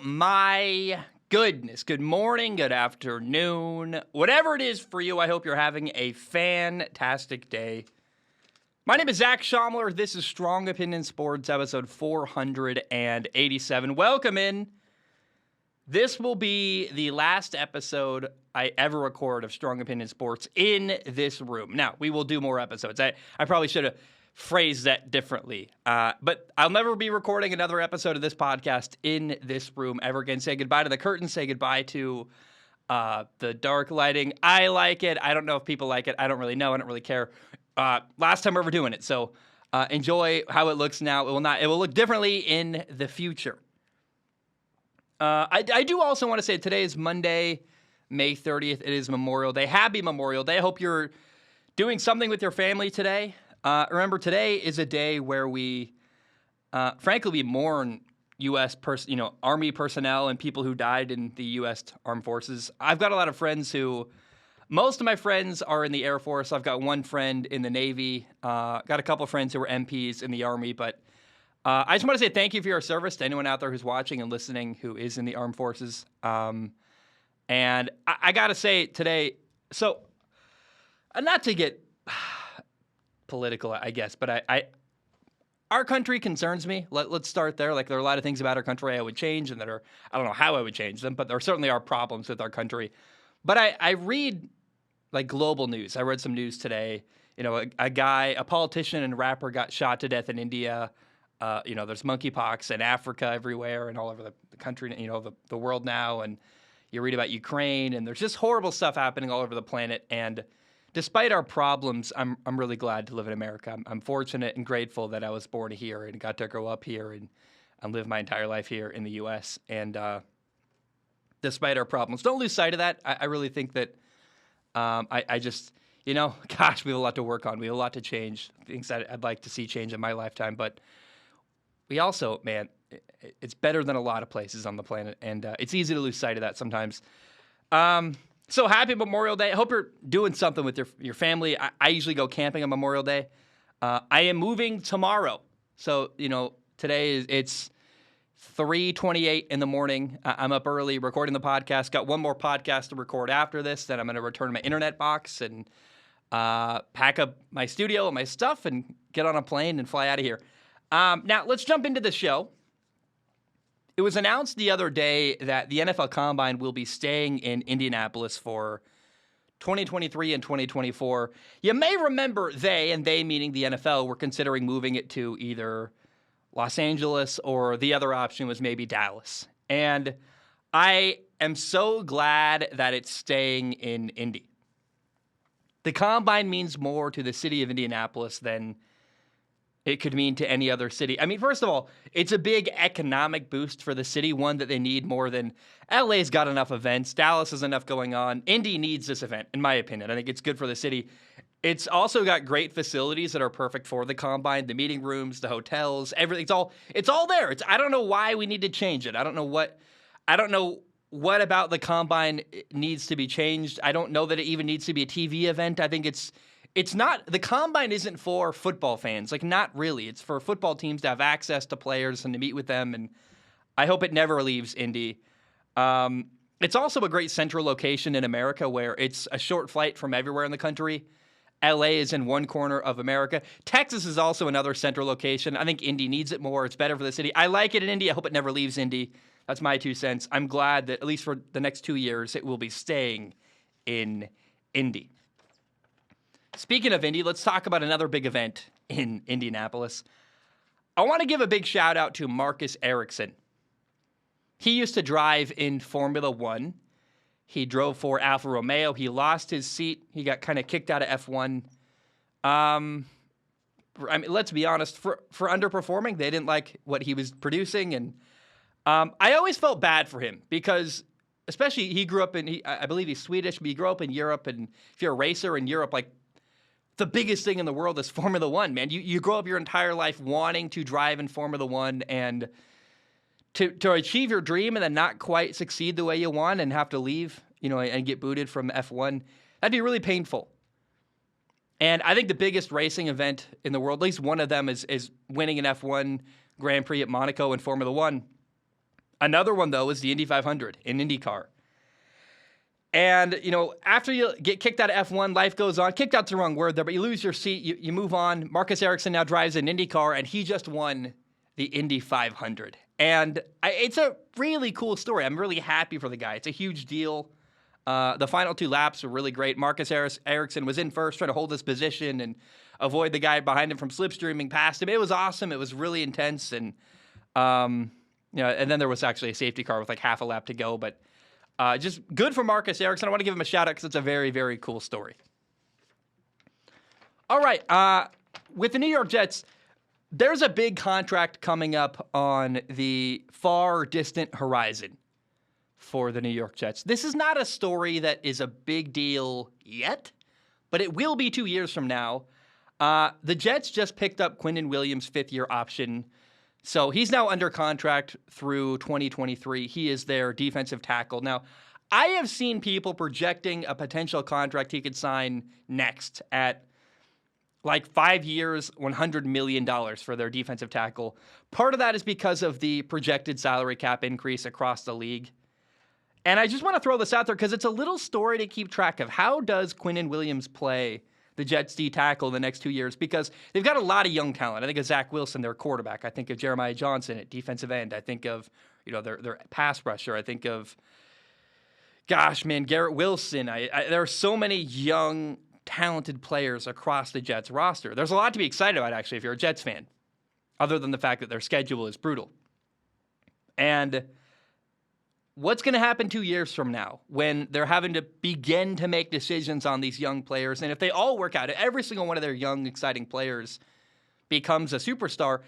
my goodness. Good morning, good afternoon. Whatever it is for you, I hope you're having a fantastic day. My name is Zach Schaumler. This is Strong Opinion Sports, episode 487. Welcome in. This will be the last episode I ever record of Strong Opinion Sports in this room. Now, we will do more episodes. I probably should have phrased that differently. But I'll never be recording another episode of this podcast in this room ever again. Say goodbye to the curtains. Say goodbye to the dark lighting. I like it. I don't know if people like it. I don't really know. I don't really care. Last time ever doing it. So enjoy how it looks now. It will look differently in the future. I do also want to say today is Monday, May 30th. It is Memorial Day. Happy Memorial Day. I hope you're doing something with your family today. Remember, today is a day where we, frankly, we mourn U.S. Army personnel and people who died in the U.S. Armed Forces. I've got a lot of friends most of my friends are in the Air Force. I've got one friend in the Navy. Got a couple of friends who were MPs in the Army, but I just want to say thank you for your service to anyone out there who's watching and listening who is in the Armed Forces. And I got to say today, so not to get political, I guess, but our country concerns me. Let's start there. Like, there are a lot of things about our country I would change, and I don't know how I would change them, but there certainly are problems with our country. But I read like global news. I read some news today. You know, a politician and rapper got shot to death in India. There's monkeypox in Africa everywhere and all over the country, the world now. And you read about Ukraine, and there's just horrible stuff happening all over the planet. And despite our problems, I'm really glad to live in America. I'm fortunate and grateful that I was born here and got to grow up here and live my entire life here in the U.S. And despite our problems, don't lose sight of that. I really think that I just, gosh, we have a lot to work on. We have a lot to change, things that I'd like to see change in my lifetime. But we also, man, it's better than a lot of places on the planet. And it's easy to lose sight of that sometimes. So happy Memorial Day. I hope you're doing something with your family. I usually go camping on Memorial Day. I am moving tomorrow. So, today it's 3:28 in the morning. I'm up early recording the podcast. Got one more podcast to record after this. Then I'm going to return my internet box and pack up my studio and my stuff and get on a plane and fly out of here. Now, let's jump into the show. It was announced the other day that the NFL Combine will be staying in Indianapolis for 2023 and 2024. You may remember they meaning the NFL, were considering moving it to either Los Angeles or the other option was maybe Dallas. And I am so glad that it's staying in Indy. The Combine means more to the city of Indianapolis than it could mean to any other city. I mean, first of all, it's a big economic boost for the city, one that they need more than LA's got enough events. Dallas has enough going on. Indy needs this event, in my opinion. I think it's good for the city. It's also got great facilities that are perfect for the Combine, the meeting rooms, the hotels, everything. It's all there. I don't know why we need to change it. I don't know what about the Combine needs to be changed. I don't know that it even needs to be a TV event. I think it's not, the Combine isn't for football fans. Like, not really. It's for football teams to have access to players and to meet with them, and I hope it never leaves Indy. It's also a great central location in America where it's a short flight from everywhere in the country. LA is in one corner of America. Texas is also another central location. I think Indy needs it more. It's better for the city. I like it in Indy. I hope it never leaves Indy. That's my 2 cents. I'm glad that at least for the next 2 years, it will be staying in Indy. Speaking of Indy, let's talk about another big event in Indianapolis. I want to give a big shout out to Marcus Ericsson. He used to drive in Formula One. He drove for Alfa Romeo. He lost his seat. He got kind of kicked out of F1. Let's be honest, for underperforming, they didn't like what he was producing. And I always felt bad for him because, especially, he grew up I believe he's Swedish, but he grew up in Europe. And if you're a racer in Europe, like, the biggest thing in the world is Formula One, man. You grow up your entire life wanting to drive in Formula One, and to achieve your dream and then not quite succeed the way you want and have to leave, and get booted from F1, that'd be really painful. And I think the biggest racing event in the world, at least one of them, is winning an F1 Grand Prix at Monaco in Formula One. Another one, though, is the Indy 500 in IndyCar. And, after you get kicked out of F1, life goes on. Kicked out's the wrong word there, but you lose your seat. You move on. Marcus Ericsson now drives an IndyCar, and he just won the Indy 500. And it's a really cool story. I'm really happy for the guy. It's a huge deal. The final 2 laps were really great. Marcus Ericsson was in first, trying to hold his position and avoid the guy behind him from slipstreaming past him. It was awesome. It was really intense. And, and then there was actually a safety car with like half a lap to go. But just good for Marcus Ericsson. I want to give him a shout out because it's a very, very cool story. All right. With the New York Jets, there's a big contract coming up on the far distant horizon for the New York Jets. This is not a story that is a big deal yet, but it will be 2 years from now. The Jets just picked up Quinnen Williams' 5th-year option, so he's now under contract through 2023. He is their defensive tackle. Now, I have seen people projecting a potential contract he could sign next at like 5 years, $100 million for their defensive tackle. Part of that is because of the projected salary cap increase across the league. And I just want to throw this out there because it's a little story to keep track of. How does Quinnen Williams play the Jets D tackle in the next 2 years? Because they've got a lot of young talent. I think of Zach Wilson, their quarterback. I think of Jeremiah Johnson at defensive end. I think of, their pass rusher. I think of, Garrett Wilson. There are so many young, talented players across the Jets roster. There's a lot to be excited about, actually, if you're a Jets fan, other than the fact that their schedule is brutal. And what's going to happen 2 years from now when they're having to begin to make decisions on these young players? And if they all work out, every single one of their young, exciting players becomes a superstar,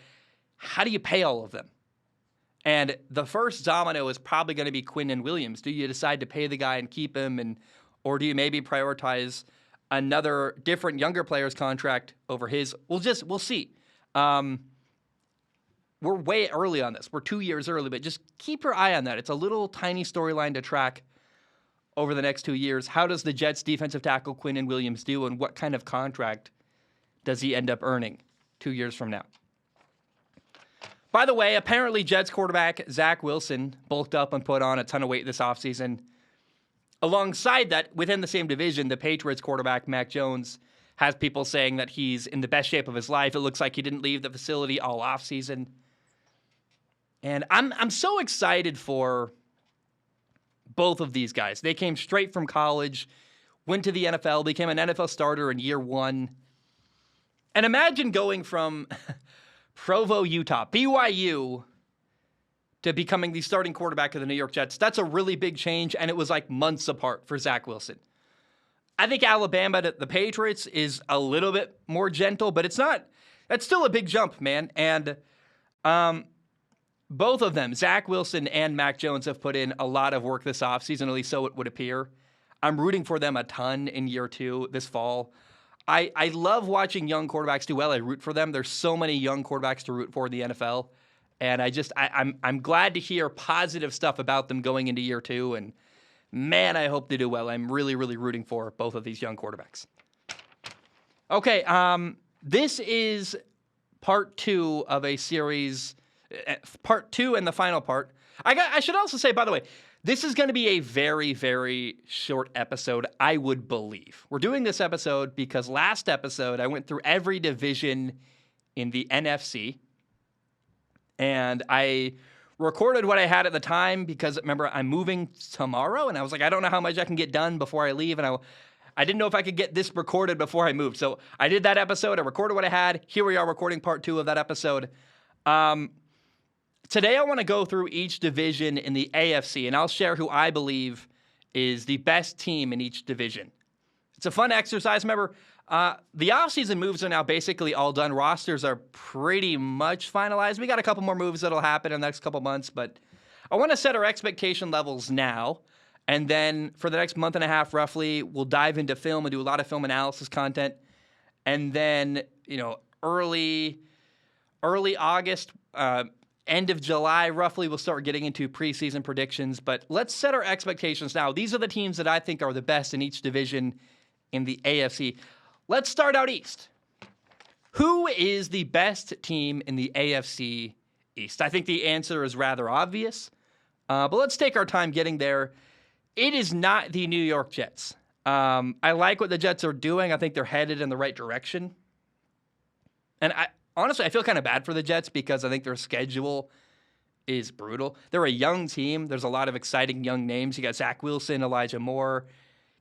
how do you pay all of them? And the first domino is probably going to be Quinnen Williams. Do you decide to pay the guy and keep him, or do you maybe prioritize another different younger player's contract over his? We'll see. We're way early on this. We're 2 years early, but just keep your eye on that. It's a little tiny storyline to track over the next 2 years. How does the Jets defensive tackle Quinnen Williams do, and what kind of contract does he end up earning 2 years from now? By the way, apparently Jets quarterback Zach Wilson bulked up and put on a ton of weight this offseason. Alongside that, within the same division, the Patriots quarterback Mac Jones has people saying that he's in the best shape of his life. It looks like he didn't leave the facility all offseason. And I'm so excited for both of these guys. They came straight from college, went to the NFL, became an NFL starter in year 1. And imagine going from Provo, Utah, BYU, to becoming the starting quarterback of the New York Jets. That's a really big change, and it was like months apart for Zach Wilson. I think Alabama to the Patriots is a little bit more gentle, but it's not. That's still a big jump, man. And both of them, Zach Wilson and Mac Jones, have put in a lot of work this offseason, at least so it would appear. I'm rooting for them a ton in year 2 this fall. I love watching young quarterbacks do well. I root for them. There's so many young quarterbacks to root for in the NFL. And I'm glad to hear positive stuff about them going into year 2. And man, I hope they do well. I'm really, really rooting for both of these young quarterbacks. Okay, this is part 2 of a series. Part 2 and the final part. I should also say, by the way, this is going to be a very, very short episode, I would believe. We're doing this episode because last episode I went through every division in the NFC, and I recorded what I had at the time because, remember, I'm moving tomorrow, and I was like, I don't know how much I can get done before I leave, and I didn't know if I could get this recorded before I moved. So I did that episode. I recorded what I had. Here we are recording part 2 of that episode. Today, I want to go through each division in the AFC, and I'll share who I believe is the best team in each division. It's a fun exercise. Remember, the offseason moves are now basically all done. Rosters are pretty much finalized. We got a couple more moves that'll happen in the next couple months, but I want to set our expectation levels now, and then for the next month and a half, roughly, we'll dive into film and do a lot of film analysis content, and then, early August, end of July, roughly, we'll start getting into preseason predictions. But let's set our expectations now. These are the teams that I think are the best in each division in the AFC. Let's start out East. Who is the best team in the AFC East? I think the answer is rather obvious, But let's take our time getting there. It is not the New York Jets. I like what the Jets are doing. I think they're headed in the right direction. And honestly, I feel kind of bad for the Jets because I think their schedule is brutal. They're a young team. There's a lot of exciting young names. You got Zach Wilson, Elijah Moore,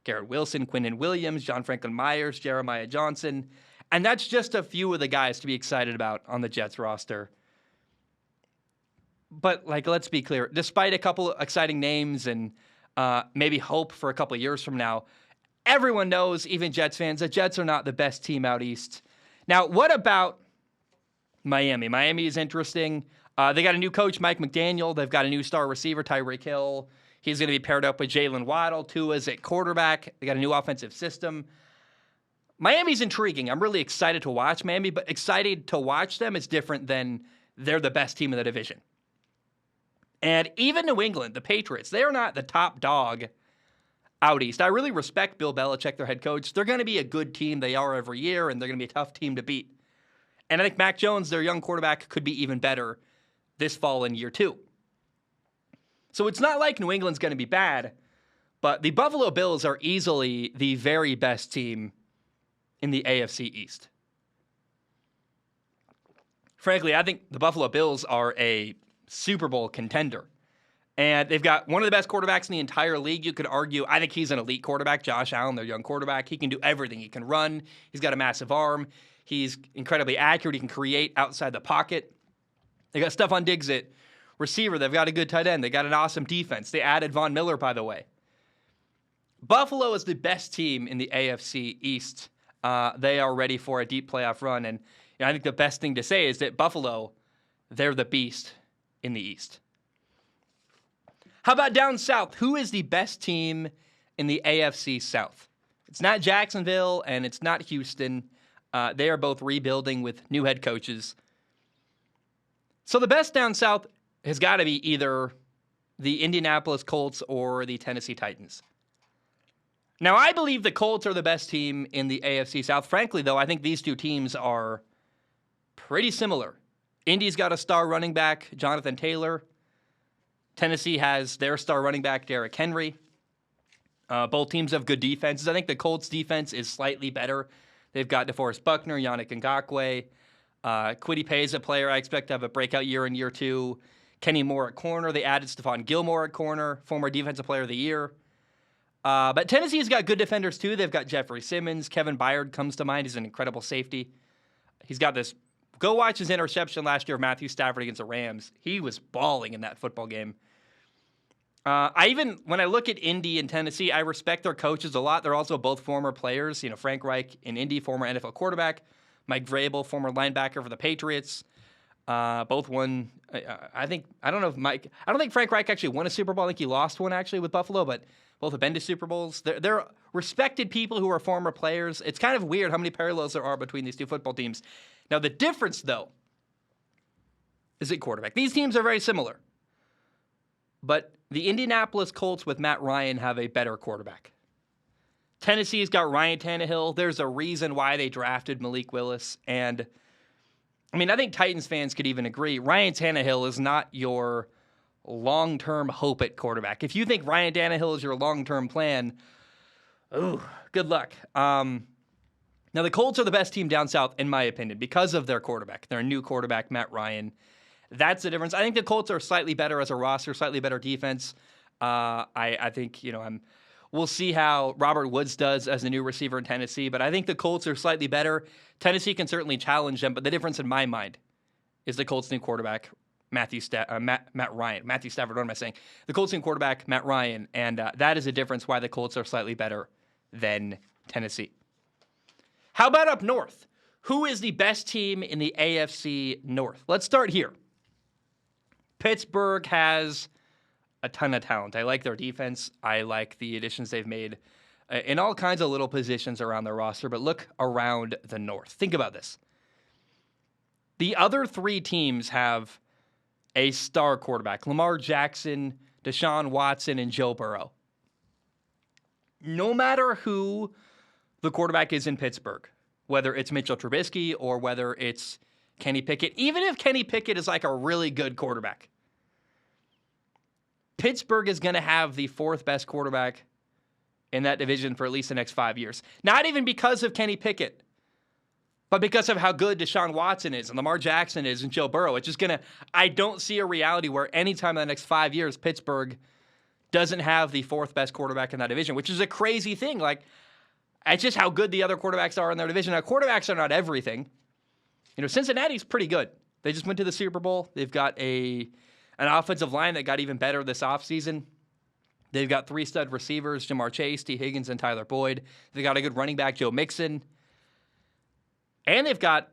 Garrett Wilson, Quinnen Williams, John Franklin Myers, Jeremiah Johnson. And that's just a few of the guys to be excited about on the Jets roster. But, let's be clear. Despite a couple exciting names and maybe hope for a couple of years from now, everyone knows, even Jets fans, the Jets are not the best team out east. Now, what about Miami? Miami is interesting. They got a new coach, Mike McDaniel. They've got a new star receiver, Tyreek Hill. He's going to be paired up with Jalen Waddle. Tua's at quarterback. They got a new offensive system. Miami's intriguing. I'm really excited to watch Miami, but excited to watch them is different than they're the best team in the division. And even New England, the Patriots, they are not the top dog out east. I really respect Bill Belichick, their head coach. They're going to be a good team. They are every year, and they're going to be a tough team to beat. And I think Mac Jones, their young quarterback, could be even better this fall in year 2. So it's not like New England's going to be bad, but the Buffalo Bills are easily the very best team in the AFC East. Frankly, I think the Buffalo Bills are a Super Bowl contender. And they've got one of the best quarterbacks in the entire league. You could argue, I think he's an elite quarterback, Josh Allen, their young quarterback. He can do everything. He can run. He's got a massive arm. He's incredibly accurate. He can create outside the pocket. They got Stephon Diggs at receiver. They've got a good tight end. They got an awesome defense. They added Von Miller, by the way. Buffalo is the best team in the AFC East. They are ready for a deep playoff run. And I think the best thing to say is that Buffalo, they're the beast in the East. How about down south? Who is the best team in the AFC South? It's not Jacksonville and it's not Houston. They are both rebuilding with new head coaches. So the best down south has got to be either the Indianapolis Colts or the Tennessee Titans. Now, I believe the Colts are the best team in the AFC South. Frankly, though, I think these two teams are pretty similar. Indy's got a star running back, Jonathan Taylor. Tennessee has their star running back, Derrick Henry. Both teams have good defenses. I think the Colts' defense is slightly better. They've got DeForest Buckner, Yannick Ngakoue. Kwity Paye is a player I expect to have a breakout year in year 2. Kenny Moore at corner. They added Stephon Gilmore at corner, former Defensive Player of the Year. But Tennessee's got good defenders, too. They've got Jeffrey Simmons. Kevin Byard comes to mind. He's an incredible safety. He's got this. Go watch his interception last year of Matthew Stafford against the Rams. He was balling in that football game. When I look at Indy and Tennessee, I respect their coaches a lot. They're also both former players. Frank Reich in Indy, former NFL quarterback. Mike Vrabel, former linebacker for the Patriots. Both won. I don't think Frank Reich actually won a Super Bowl. I think he lost one actually with Buffalo, but both have been to Super Bowls. They're respected people who are former players. It's kind of weird how many parallels there are between these two football teams. Now, the difference, though, is at quarterback. These teams are very similar. But the Indianapolis Colts with Matt Ryan have a better quarterback. Tennessee's got Ryan Tannehill. There's a reason why they drafted Malik Willis. And, I think Titans fans could even agree. Ryan Tannehill is not your long-term hope at quarterback. If you think Ryan Tannehill is your long-term plan, good luck. Now, the Colts are the best team down south, in my opinion, because of their quarterback. Their new quarterback, Matt Ryan. That's the difference. I think the Colts are slightly better as a roster, slightly better defense. I think, we'll see how Robert Woods does as the new receiver in Tennessee, but I think the Colts are slightly better. Tennessee can certainly challenge them, but the difference in my mind is the Colts' new quarterback, Matt Ryan. Matthew Stafford, what am I saying? The Colts' new quarterback, Matt Ryan, and that is a difference why the Colts are slightly better than Tennessee. How about up north? Who is the best team in the AFC North? Let's start here. Pittsburgh has a ton of talent. I like their defense. I like the additions they've made in all kinds of little positions around their roster, but look around the North. Think about this. The other 3 teams have a star quarterback, Lamar Jackson, Deshaun Watson, and Joe Burrow. No matter who the quarterback is in Pittsburgh, whether it's Mitchell Trubisky or whether it's Kenny Pickett, even if Kenny Pickett is like a really good quarterback, Pittsburgh is going to have the fourth best quarterback in that division for at least the next 5 years. Not even because of Kenny Pickett, but because of how good Deshaun Watson is and Lamar Jackson is and Joe Burrow. It's just going to, I don't see a reality where anytime in the next 5 years, Pittsburgh doesn't have the fourth best quarterback in that division, which is a crazy thing. Like, it's just how good the other quarterbacks are in their division. Now, quarterbacks are not everything. Cincinnati's pretty good. They just went to the Super Bowl. They've got an offensive line that got even better this offseason. They've got 3 stud receivers, Jamar Chase, T. Higgins, and Tyler Boyd. They've got a good running back, Joe Mixon. And they've got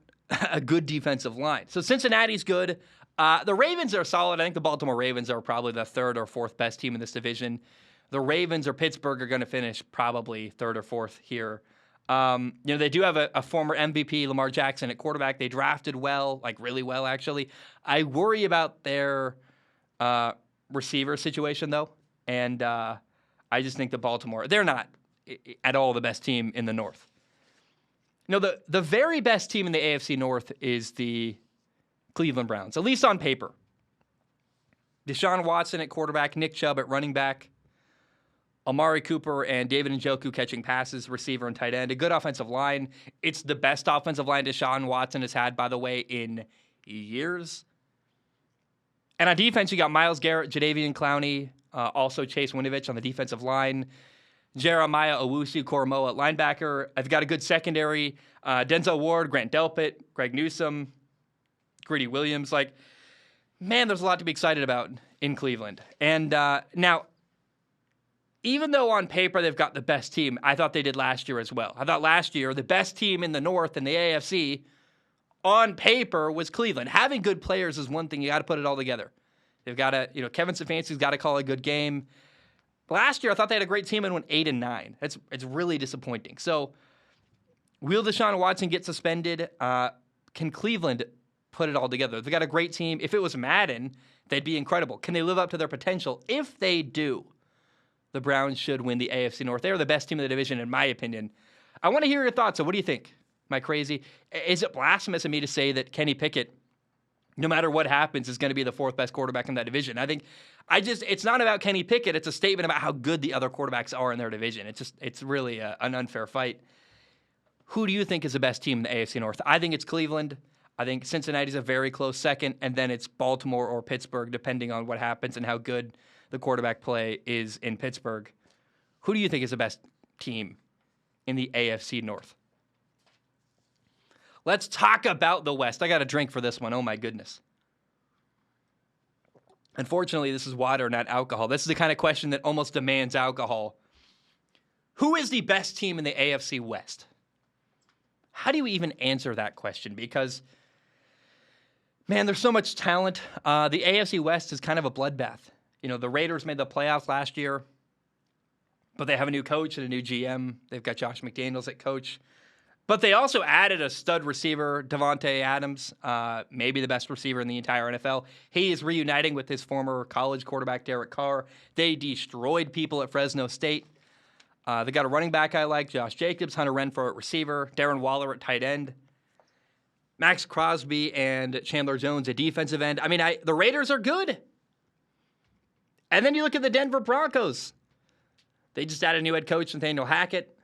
a good defensive line. So Cincinnati's good. The Ravens are solid. I think the Baltimore Ravens are probably the third or fourth best team in this division. The Ravens or Pittsburgh are going to finish probably third or fourth here. They do have a former MVP, Lamar Jackson, at quarterback. They drafted well, like really well, actually. I worry about their receiver situation, though. And I just think that Baltimore, they're not at all the best team in the North. The very best team in the AFC North is the Cleveland Browns, at least on paper. Deshaun Watson at quarterback, Nick Chubb at running back, Amari Cooper and David Njoku catching passes, receiver and tight end. A good offensive line. It's the best offensive line Deshaun Watson has had, by the way, in years. And on defense, you got Myles Garrett, Jadeveon Clowney, also Chase Winovich on the defensive line, Jeremiah Owusu-Koramoah at linebacker. I've got a good secondary. Denzel Ward, Grant Delpit, Greg Newsome, Greedy Williams. Man, there's a lot to be excited about in Cleveland. And now, even though on paper they've got the best team, I thought they did last year as well. I thought last year the best team in the North in the AFC on paper was Cleveland. Having good players is one thing. You got to put it all together. They've got to, Kevin Stefanski's got to call a good game. Last year, I thought they had a great team and went 8-9. It's really disappointing. So, will Deshaun Watson get suspended? Can Cleveland put it all together? They've got a great team. If it was Madden, they'd be incredible. Can they live up to their potential? If they do, the Browns should win the AFC North. They're the best team in the division, in my opinion. I want to hear your thoughts. So what do you think? Am I crazy? Is it blasphemous of me to say that Kenny Pickett, no matter what happens, is going to be the fourth best quarterback in that division? I think it's not about Kenny Pickett. It's a statement about how good the other quarterbacks are in their division. It's really an unfair fight. Who do you think is the best team in the AFC North? I think it's Cleveland. I think Cincinnati's a very close second, and then it's Baltimore or Pittsburgh, depending on what happens and how good the quarterback play is in Pittsburgh. Who do you think is the best team in the AFC North? Let's talk about the West. I got a drink for this one. Oh, my goodness. Unfortunately, this is water, not alcohol. This is the kind of question that almost demands alcohol. Who is the best team in the AFC West? How do you even answer that question? Because, man, there's so much talent. The AFC West is kind of a bloodbath. The Raiders made the playoffs last year, but they have a new coach and a new GM. They've got Josh McDaniels at coach. But they also added a stud receiver, Davante Adams, maybe the best receiver in the entire NFL. He is reuniting with his former college quarterback, Derek Carr. They destroyed people at Fresno State. They got a running back I like, Josh Jacobs, Hunter Renfrow at receiver, Darren Waller at tight end, Max Crosby and Chandler Jones at defensive end. The Raiders are good. And then you look at the Denver Broncos. They just added a new head coach, Nathaniel Hackett.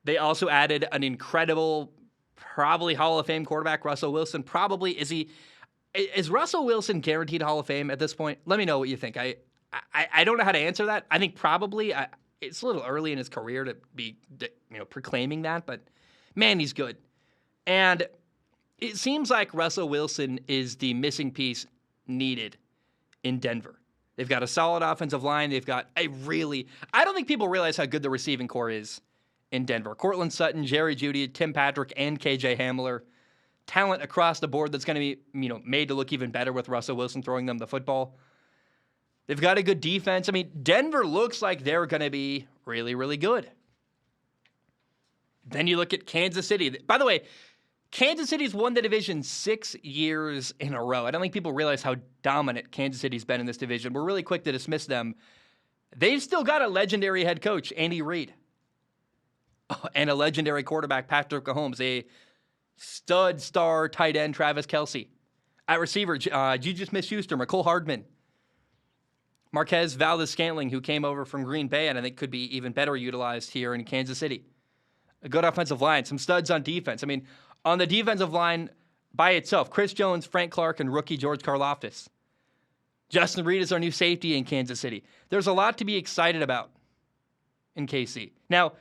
They also added an incredible, probably Hall of Fame quarterback, Russell Wilson. Probably, is Russell Wilson guaranteed Hall of Fame at this point? Let me know what you think. I don't know how to answer that. I think probably. It's a little early in his career to be, proclaiming that, but man, he's good. And it seems like Russell Wilson is the missing piece needed in Denver. They've got a solid offensive line. They've got I don't think people realize how good the receiving core is in Denver. Cortland Sutton, Jerry Jeudy, Tim Patrick, and KJ Hamler. Talent across the board that's going to be, made to look even better with Russell Wilson throwing them the football. They've got a good defense. Denver looks like they're going to be really, really good. Then you look at Kansas City. By the way, Kansas City's won the division 6 years in a row. I don't think people realize how dominant Kansas City's been in this division. We're really quick to dismiss them. They've still got a legendary head coach, Andy Reid, and a legendary quarterback, Patrick Mahomes, a stud star tight end, Travis Kelce. At receiver, Juju Smith-Schuster, Mecole Hardman, Marquez Valdes-Scantling, who came over from Green Bay and I think could be even better utilized here in Kansas City. A good offensive line, some studs on defense. I mean, on the defensive line by itself, Chris Jones, Frank Clark, and rookie George Karlaftis. Justin Reed is our new safety in Kansas City. There's a lot to be excited about in KC. Now,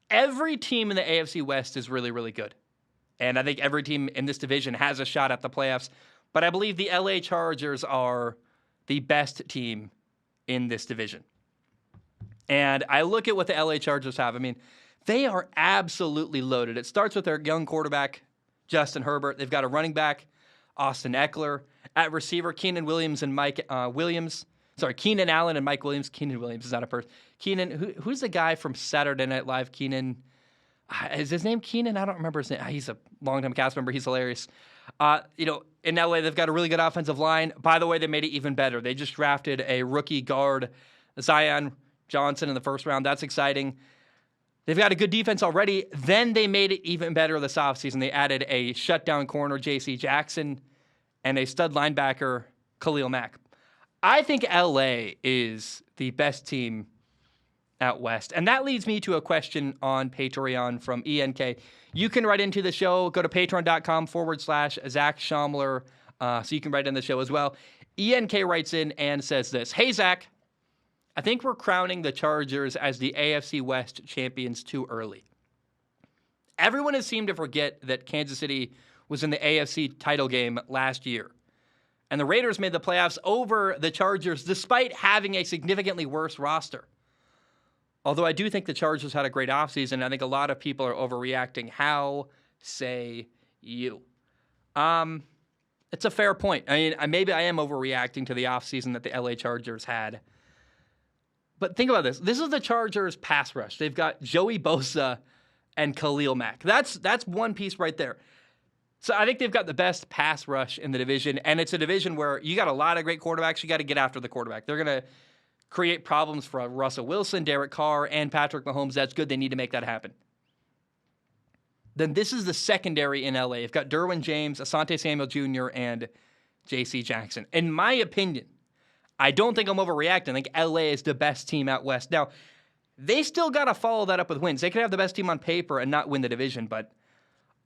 every team in the AFC West is really, really good. And I think every team in this division has a shot at the playoffs. But I believe the LA Chargers are the best team in this division. And I look at what the LA Chargers have. I mean, they are absolutely loaded. It starts with their young quarterback, Justin Herbert. They've got a running back, Austin Eckler. At receiver, Keenan Allen and Mike Williams. Keenan Williams is not a person. Who's the guy from Saturday Night Live? Keenan, is his name Keenan? I don't remember his name. He's a longtime cast member. He's hilarious. In LA, they've got a really good offensive line. By the way, they made it even better. They just drafted a rookie guard, Zion Johnson, in the first round. That's exciting. They've got a good defense already. Then they made it even better this offseason. They added a shutdown corner, J.C. Jackson, and a stud linebacker, Khalil Mack. I think LA is the best team out west. And that leads me to a question on Patreon from ENK. You can write into the show. Go to patreon.com/Zach Schaumler so you can write in the show as well. ENK writes in and says this. Hey, Zach, I think we're crowning the Chargers as the AFC West champions too early. Everyone has seemed to forget that Kansas City was in the AFC title game last year. And the Raiders made the playoffs over the Chargers despite having a significantly worse roster. Although I do think the Chargers had a great offseason, I think a lot of people are overreacting. How say you? It's a fair point. I mean, maybe I am overreacting to the offseason that the LA Chargers had. But think about this. This is the Chargers pass rush. They've got Joey Bosa and Khalil Mack. That's one piece right there. So I think they've got the best pass rush in the division, and it's a division where you got a lot of great quarterbacks. You got to get after the quarterback. They're going to create problems for Russell Wilson, Derek Carr, and Patrick Mahomes. That's good. They need to make that happen. Then this is the secondary in LA. You've got Derwin James, Asante Samuel Jr., and J.C. Jackson. In my opinion, I don't think I'm overreacting. I think LA is the best team out west. Now, they still got to follow that up with wins. They could have the best team on paper and not win the division, but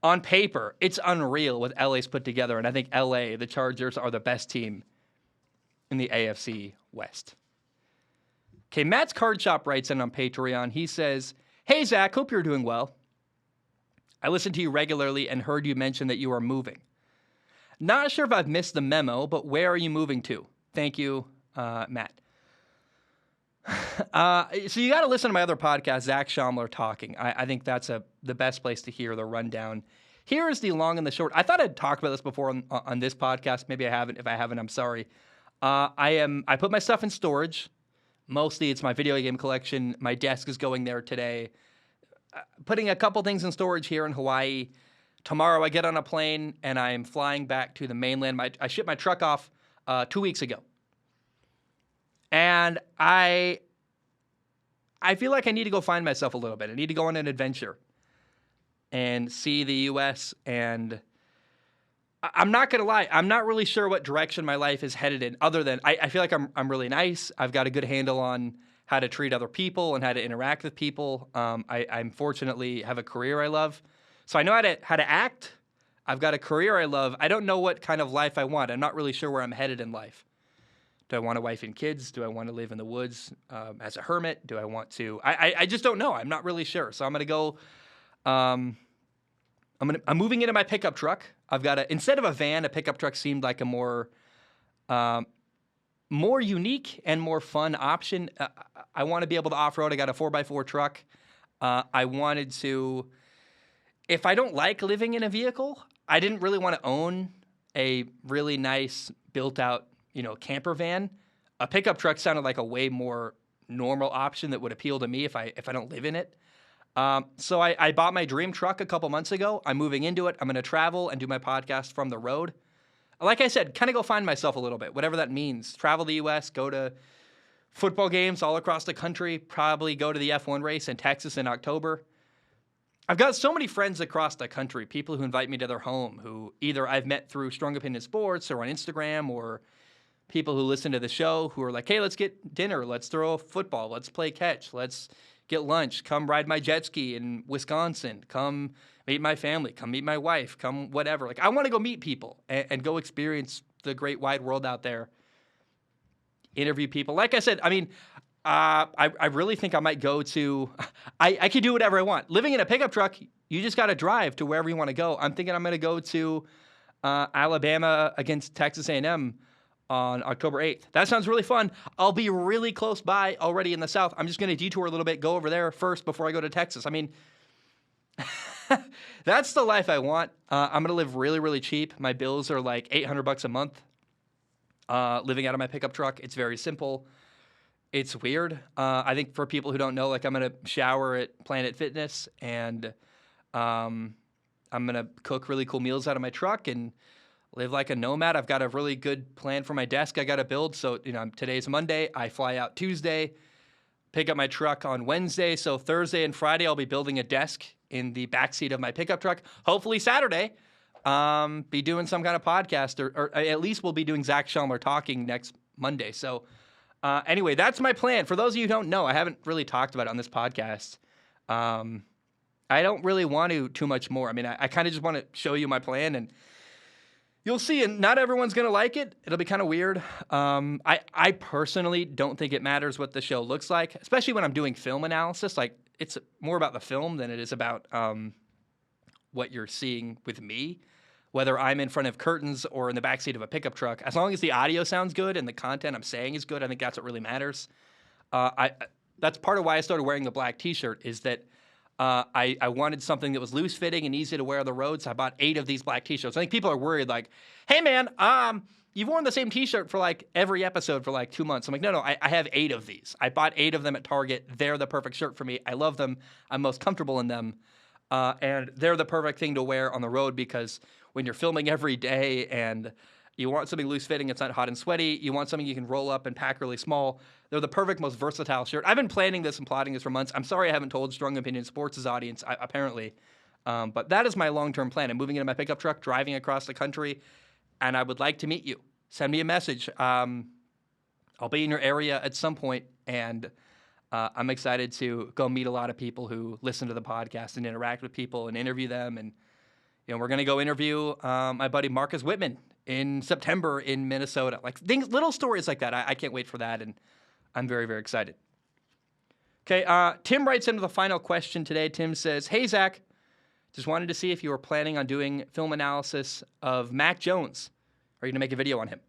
on paper, it's unreal what LA's put together, and I think LA, the Chargers, are the best team in the AFC West. Okay, Matt's Card Shop writes in on Patreon. He says, hey, Zach, hope you're doing well. I listen to you regularly and heard you mention that you are moving. Not sure if I've missed the memo, but where are you moving to? Thank you, Matt. So you got to listen to my other podcast, Zach Schaumler Talking. I think that's the best place to hear the rundown. Here is the long and the short. I thought I'd talked about this before on this podcast. Maybe I haven't. If I haven't, I'm sorry. I put my stuff in storage. Mostly it's my video game collection. My desk is going there today. Putting a couple things in storage here in Hawaii. Tomorrow I get on a plane and I'm flying back to the mainland. I shipped my truck off 2 weeks ago. And I feel like I need to go find myself a little bit. I need to go on an adventure and see the U.S. And I'm not going to lie. I'm not really sure what direction my life is headed in, other than I feel like I'm really nice. I've got a good handle on how to treat other people and how to interact with people. I fortunately have a career I love. So I know how to act. I've got a career I love. I don't know what kind of life I want. I'm not really sure where I'm headed in life. Do I want a wife and kids? Do I want to live in the woods as a hermit? Do I want to? I just don't know. I'm not really sure. So I'm going to go. I'm moving into my pickup truck. I've got instead of a van, a pickup truck seemed like a more unique and more fun option. I want to be able to off-road. I got a 4x4 truck. I wanted to. If I don't like living in a vehicle, I didn't really want to own a really nice built-out, camper van. A pickup truck sounded like a way more normal option that would appeal to me if I don't live in it. So I bought my dream truck a couple months ago. I'm moving into it. I'm going to travel and do my podcast from the road. Like I said, kind of go find myself a little bit, whatever that means. Travel the U.S., go to football games all across the country, probably go to the F1 race in Texas in October. I've got so many friends across the country, people who invite me to their home, who either I've met through Strong Opinion Sports or on Instagram, or people who listen to the show who are like, hey, let's get dinner. Let's throw a football. Let's play catch. Let's get lunch. Come ride my jet ski in Wisconsin. Come meet my family. Come meet my wife. Come whatever. Like, I want to go meet people and go experience the great wide world out there. Interview people. Like I said, I mean, I really think I might go to – I could do whatever I want. Living in a pickup truck, you just got to drive to wherever you want to go. I'm thinking I'm going to go to Alabama against Texas A&M on October 8th. That sounds really fun. I'll be really close by already in the South. I'm just going to detour a little bit, go over there first before I go to Texas. I mean, that's the life I want. I'm going to live really, really cheap. My bills are like $800 a month. Living out of my pickup truck, it's very simple. It's weird. I think for people who don't know, like I'm going to shower at Planet Fitness and I'm going to cook really cool meals out of my truck and live like a nomad. I've got a really good plan for my desk I got to build. So, today's Monday. I fly out Tuesday, pick up my truck on Wednesday. So Thursday and Friday, I'll be building a desk in the backseat of my pickup truck. Hopefully Saturday, be doing some kind of podcast or at least we'll be doing Zach Shelmer talking next Monday. So anyway, that's my plan. For those of you who don't know, I haven't really talked about it on this podcast. I don't really want to too much more. I mean, I kind of just want to show you my plan and you'll see, and not everyone's going to like it. It'll be kind of weird. I personally don't think it matters what the show looks like, especially when I'm doing film analysis. Like, it's more about the film than it is about what you're seeing with me, whether I'm in front of curtains or in the backseat of a pickup truck. As long as the audio sounds good and the content I'm saying is good, I think that's what really matters. That's part of why I started wearing the black T-shirt is that I wanted something that was loose-fitting and easy to wear on the road, so I bought 8 of these black T-shirts. I think people are worried, like, hey, man, you've worn the same T-shirt for, like, every episode for, like, 2 months. I'm like, no, I have 8 of these. I bought 8 of them at Target. They're the perfect shirt for me. I love them. I'm most comfortable in them. And they're the perfect thing to wear on the road because when you're filming every day and you want something loose-fitting, it's not hot and sweaty, you want something you can roll up and pack really small, they're the perfect, most versatile shirt. I've been planning this and plotting this for months. I'm sorry I haven't told Strong Opinion Sports' audience, apparently. But that is my long-term plan. I'm moving into my pickup truck, driving across the country, and I would like to meet you. Send me a message. I'll be in your area at some point, and I'm excited to go meet a lot of people who listen to the podcast and interact with people and interview them. And we're going to go interview my buddy Marcus Whitman in September in Minnesota. Like little stories like that. I can't wait for that, and I'm very, very excited. Okay, Tim writes into the final question today. Tim says, hey, Zach, just wanted to see if you were planning on doing film analysis of Mac Jones. Are you going to make a video on him?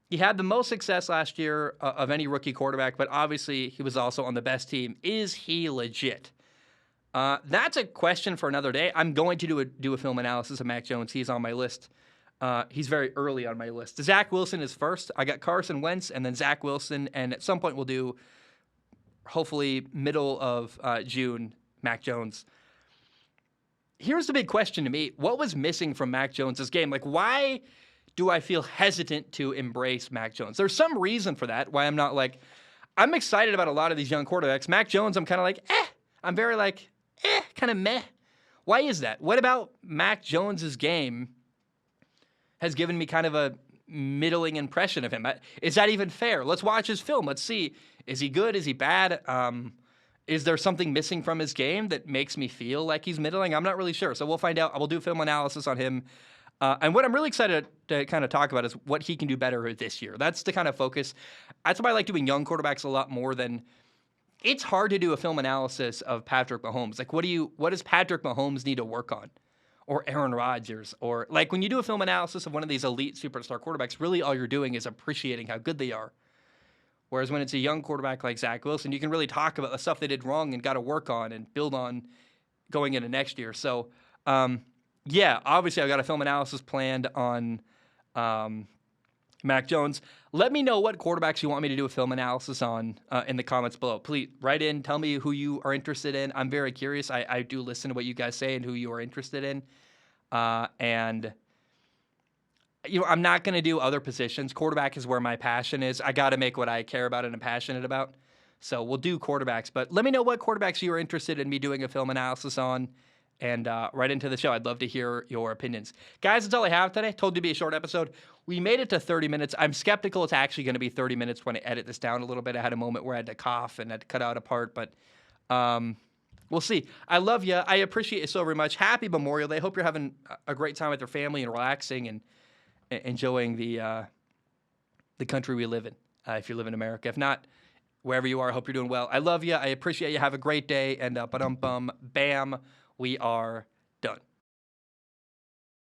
He had the most success last year of any rookie quarterback, but obviously he was also on the best team. Is he legit? That's a question for another day. I'm going to do a film analysis of Mac Jones. He's on my list. He's very early on my list. Zach Wilson is first. I got Carson Wentz and then Zach Wilson, and at some point we'll do, hopefully middle of June, Mac Jones. Here's the big question to me. What was missing from Mac Jones' game? Like, why do I feel hesitant to embrace Mac Jones? There's some reason for that, why I'm not like, I'm excited about a lot of these young quarterbacks. Mac Jones, I'm kind of like, I'm very like, kind of meh. Why is that? What about Mac Jones' game has given me kind of a middling impression of him? Is that even fair? Let's watch his film. Let's see. Is he good? Is he bad? Is there something missing from his game that makes me feel like he's middling? I'm not really sure. So we'll find out. I will do film analysis on him. And what I'm really excited to kind of talk about is what he can do better this year. That's the kind of focus. That's why I like doing young quarterbacks a lot more than – it's hard to do a film analysis of Patrick Mahomes. Like, what does Patrick Mahomes need to work on? Or Aaron Rodgers? Or, like, when you do a film analysis of one of these elite superstar quarterbacks, really all you're doing is appreciating how good they are. Whereas when it's a young quarterback like Zach Wilson, you can really talk about the stuff they did wrong and got to work on and build on going into next year. So, yeah, obviously I've got a film analysis planned on Mac Jones. Let me know what quarterbacks you want me to do a film analysis on in the comments below. Please write in. Tell me who you are interested in. I'm very curious. I do listen to what you guys say and who you are interested in. And I'm not going to do other positions. Quarterback is where my passion is. I got to make what I care about and am passionate about. So we'll do quarterbacks. But let me know what quarterbacks you are interested in me doing a film analysis on. and right into the show. I'd love to hear your opinions. Guys, that's all I have today. Told you to be a short episode. We made it to 30 minutes. I'm skeptical it's actually going to be 30 minutes when I edit this down a little bit. I had a moment where I had to cough and had to cut out a part, but we'll see. I love you. I appreciate you so very much. Happy Memorial Day. Hope you're having a great time with your family and relaxing and enjoying the country we live in, if you live in America. If not, wherever you are, I hope you're doing well. I love you. I appreciate you. Have a great day. And bam, we are done.